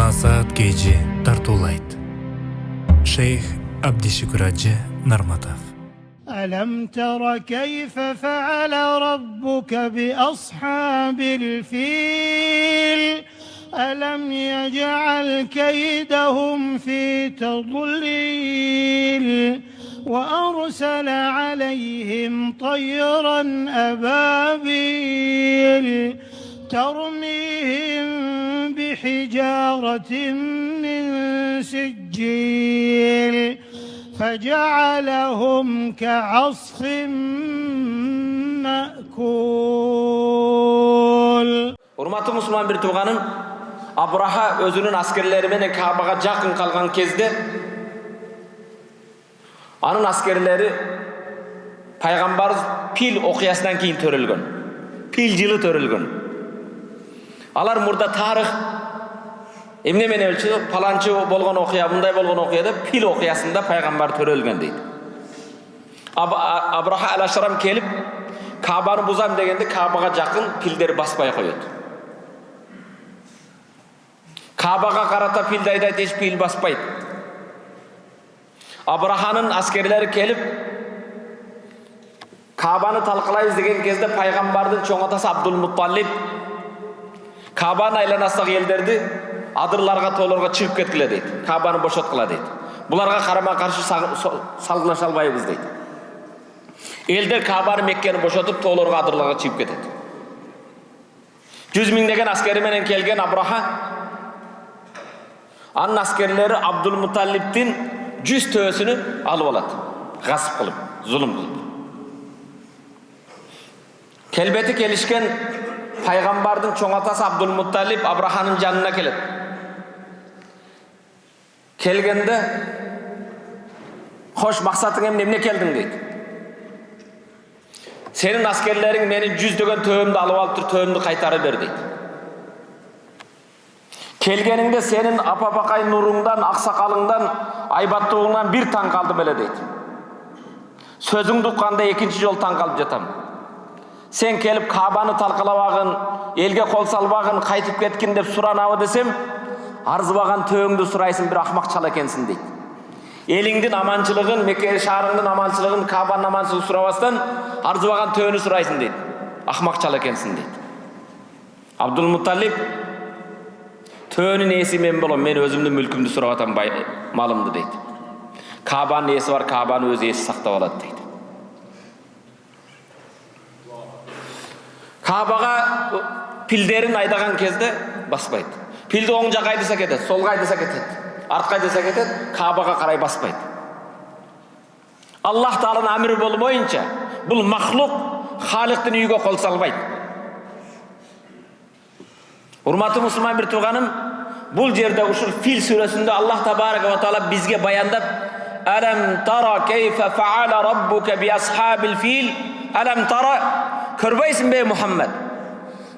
Азат кеже тартулайт. Шейх Абдишукур Аджы Нарматов. ألم تر كيف فعل ربك بأصحاب الفيل ألم يجعل كيدهم في تضليل وأرسل عليهم طيرا أبابيل ترميهم بحجارة من سجيل فجعلهم كعصف مأكول. Урматтуу мусулман бир тууганын, Абраха өзүнүн аскерлери менен Каабага жакын калган кезде анын аскерлери пайгамбар пил окуясынан кийин төрөлгөн. Пил жылы төрөлгөн. Алар мурда тарых эмне менен өлчү, паланчы болгон окуя, мындай болгон окуяда пил окуясында пайгамбар төрөлгөн дейт. Абраха ал-Ашрам келип Каабаны бузам дегенде Каабага жакын пилдер баспай коёт. Каабага карата пилди айдайт, эч пил баспайт. Абраханын аскерлери келип Каабаны талкалайбыз деген кезде пайгамбардын чоң атасы Абдул-Мутталиб Каабанын айланасындагы элдерди адырларга тоолорго чыгып кеткиле дейт. Каабаны бошоткула дейт. Буларга карама каршы салгылаша албайбыз дейт. Элдер Каабаны Меккени бошотуп тоолорго адырларга чыгып кетет. 100 миңдеген аскери менен келген Абраха анын аскерлери Абдул-Мутталибдин 100 төөсүнү алып алат. Гасып кылып, зулум кылып. Келбети келишкен пайгамбардын чоң атасы Абдул-Мутталиб Абраханын жанына келет. Келгенде хош максатың эмне келдиң дейт. Сенин аскерлериң менин 100дөгөн төөмдү алып алыптыр, төөмдү кайтарып бер дейт. Келгениңде сенин апа-бакай нуруңдан, аксакалыңдан, айбаттуулуңдан бир таң калдым эле дейт. Сөзүңдү укканда экинчи жол таң калып жатам. Сен келип Каабаны талкалабагын, элге кол салбагын, кайтып кеткин деп суранабы десем, арзыбаган төөңдү сурайсың, бир акмакчал экенсиң дейт. Элиңдин аманчылыгын, Мекке шаарыңдын аманчылыгын, Каабанын аманчылыгын сурабастан арзыбаган төөнү сурайсың дейт. Акмакчал экенсиң дейт. Абдул-Мутталиб төөнүн ээси мен болом, мен өзүмдүн мүлкүмдү сурап атам, малымды дейт. Каабанын ээси бар, Каабаны өз ээси сактап алат дейт. Каабага пилдерин айдаган кезде баспайт. Пилди оң жакка айдаса кетет, солга айдаса кетет, артка айдаса кетет, Каабага карай баспайт. Аллах Тааланын амры болбоюнча бул махлук Халыктын үйгө кол салбайт. Урматтуу мусулман бир тууганым, бул жерде ушул Фил сүрөсүндө Аллах Табарак ва Таала бизге баяндап, "Алам тара кейфа фаала раббука би асхабил фил?" Алам тара, көрбөйсүң бе Мухаммад?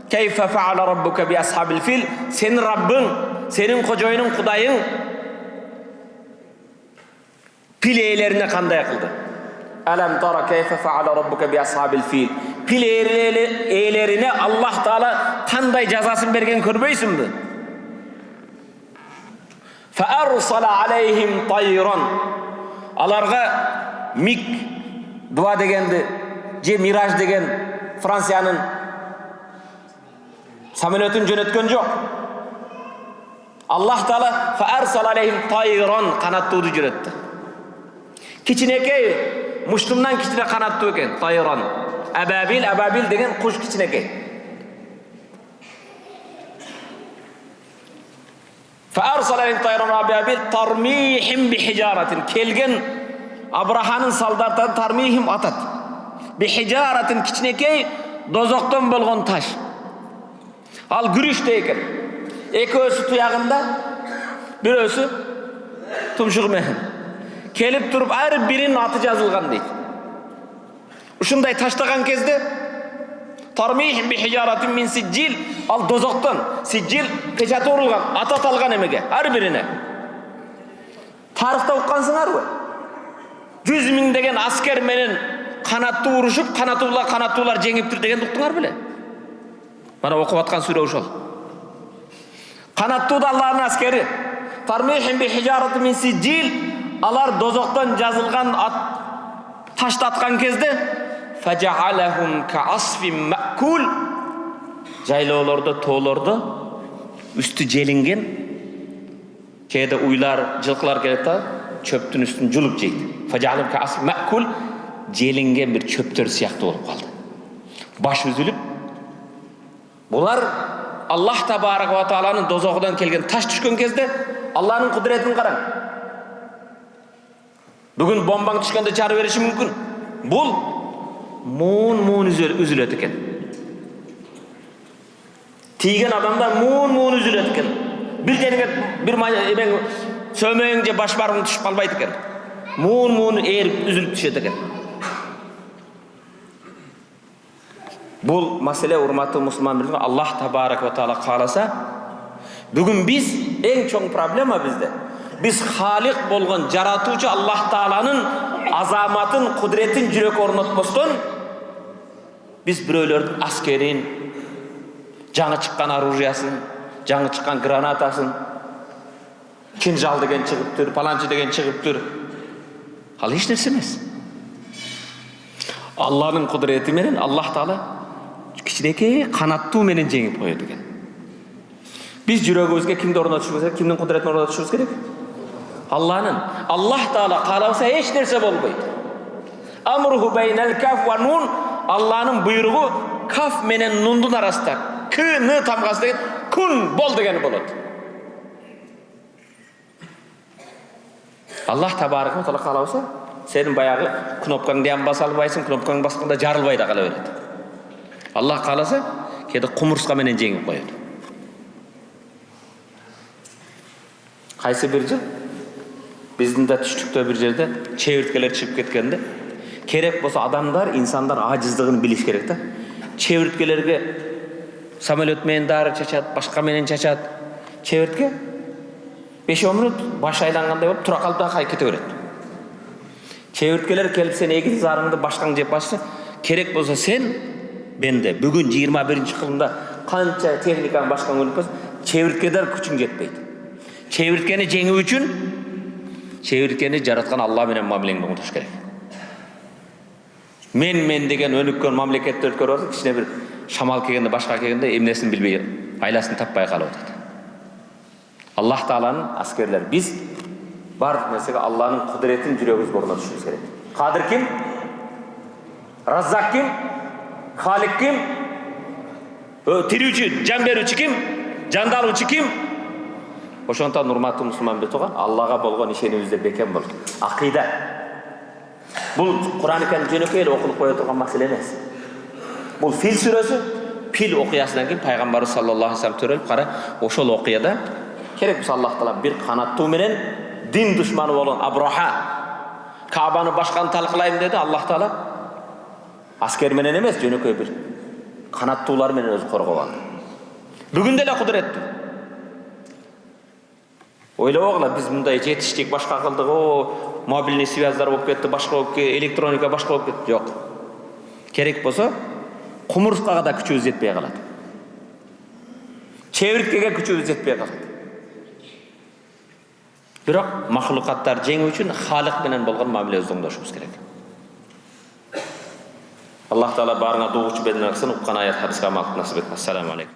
Кейфа фаала раббука би асхабил фил? Сенин Раббың, сенин кожоюнуң, Кудайың пил ээлерине кандай кылды? Алам тара кейфа фаала раббука би асхабил фил? Пил ээлерине Аллах Таала кандай жазасын берген көрбөйсүңбү? Фа арсала алейхим тайран. Аларга миг 2 дегенди, же Мираж деген Франциянын самолетин жөнөткөн жок. Аллах Таала фа арсала алейхим тайран, канаттууду жөнөттү. Кичинекей, муштумдан кичине канаттуу экен, тайран. Абабил деген куш кичинекей. Фа арсала алейхим тайран абабил тармихим бихижаратин. Келген Абраханын солдаттары тармихим атат. Бихижаратин кичинекей дозоктон болгон таш. Ал күрүштө экен. Экөөсү туягында, бирөөсү тумшугу менен. Келип туруп ар биринин аты жазылган дейт. Ушундай таштаган кезде тармих бихижаратин мин сиджил, ал дозоктон сиджил печати урулган, аты аталган эмеге ар бирине. Тарыхта уккансыңарбы? 100 миңдеген аскер менен канаттуу урушуп, канаттуулар жеңиптир дегенди уктуңар беле? Mana окуп аткан сүрө ошол. Kanаттуу da Allah'ın askeri. Tarmihim bi hijarati min sijil. Alar dozoktan жазылган taşты atkan кезде faja'alahum ka'asfin ma'kul. Жайлоолордо, тоолордо üstü желинген, кээде уйлар, жылкылар келет да, çöптүн üstүн жулуп жейт. Faja'alahum ka'asfin ma'kul. Желинген bir çöптөр сыяктуу болуп калды. Баш үзүлүп, булар Allah Tabaraka ve Taala'nın dozog'dan kelgan taş tushgan кезде Allah'ın kudretini qarang. Bugün bombang tushganda jarib berishi mumkin. Bul muun üzülöt eken. Tiygen adamdan muun üzülöt eken. Bildiğinge bir sömeyince baş barmağın tushib kalbaydı eken. Muun erip üzülüp düşet eken. Bu mesele urmatlı Müslüman bildiğin Allah Tabaraka ve Taala kalasa bugün biz en çok problema bizde. Biz halik bolgan jaratuucu Allah Taala'nın azamatın, kudretin jürek ornatmasdan biz biröylördün askerin, жаңы çıkan оружиясын, жаңы çıkan granataсын, kinjal degen çıkıptır, palançı degen çıkıptır. Al hiç nerse emas. Allah'ın kudreti menen Allah Taala kichideki kanattуу menen жеңип koydu eкен. Biz жүрөгүбүзгө kimdi орнотушубуз керек, kimдин кудретин орнотушубуз керек? Allah'ın. Allah Taala kalasa hiç nerse bolboydu. Amruhu beynel kaf ve nun. Allah'ın buyruğu kaf menen nundun arasında. K'nı tamgası degen kun bol degeni bolot. Allah Tabaraka ve Taala kalasa senin bayağı knopkаңды yan basa albaysın, knopkаңды baskanda jarılbaydı kala beredi. Allah kalasa kede kumurska menen жеңип koydu. Kayсы bir jыл bizdin de түштүктө bir жерде çevirtkeler çıkıp ketkende kerek bolsa adamlar, insanlar acizligini biliş керек да. Çevirtkelerge samolyot menen dары çaçat, başka menen çaçat. Çevirtke 5-10 minut baş aylangандай bolup tura kalıp da kay kete berет. Çevirtkeler kelip sen egiz zarыңды başkaң жеп başsa керек bolsa sen bende bugün 21-yılında kança tehnikanın başkaң ölüp bolsa çevirtkeler küçüң жетпейт. Çevirtkeni жеңүү үчүн çevirtkeni жараткан Allah менен мамилеңди унутуш керек. Men деген өнүккөн мамлекетте өткөрүп атат, кичине bir шамал келгенде, башка келгенде эмнесин билбей, айласын таппай калып атат. Allah Taala'nın askerler biz бардык нерсеге Allah'ın kudretini жүрөгүбүзгө орнотушубуз керек. Kadir kim? Razzak kim? Halik kim? Tirүүчү, жан берүүчү kim? Жанды алуучу kim? Ошондон урматтуу мусулман бетуган Аллага болгон ишенимибизде бекем болду. Акыйда. Бул Кур'ан-ы Керим жөнөкөй эле окулуп кое турган маселе эмес. Бул Фил сүрөсү, Фил окуясынан кийин пайгамбарыбыз саллаллаху алейхи вассалам төрөлүп кара, ошол окуяда керек болсо Аллах Таала бир канаттуу менен дин душманы болгон Абраха Каабаны башканы талкылайм деди. Аллах Таала аскер менен эмес, жөнөкөй бир канаттуулар менен өзү коргоп алды. Бүгүн деле кудуреттүү. Ойлобогула биз мындай жетиштик башка кылдык, мобильный связьдар болуп кетти, башка болуп кетти, электроника башка болуп кетти. Жок. Керек болсо кумурскага да күчүбүз жетпей калат. Çevirtkege күчүбүз жетпей калат. Бирок махлукаттар жеңүү үчүн халык менен болгон мамиле өздөрүндөшүбүз керек. Allah Taala barına doğuçu bedene aksan, uqqan ayet hadisga maqt nasip etmez. Selamun aleyküm.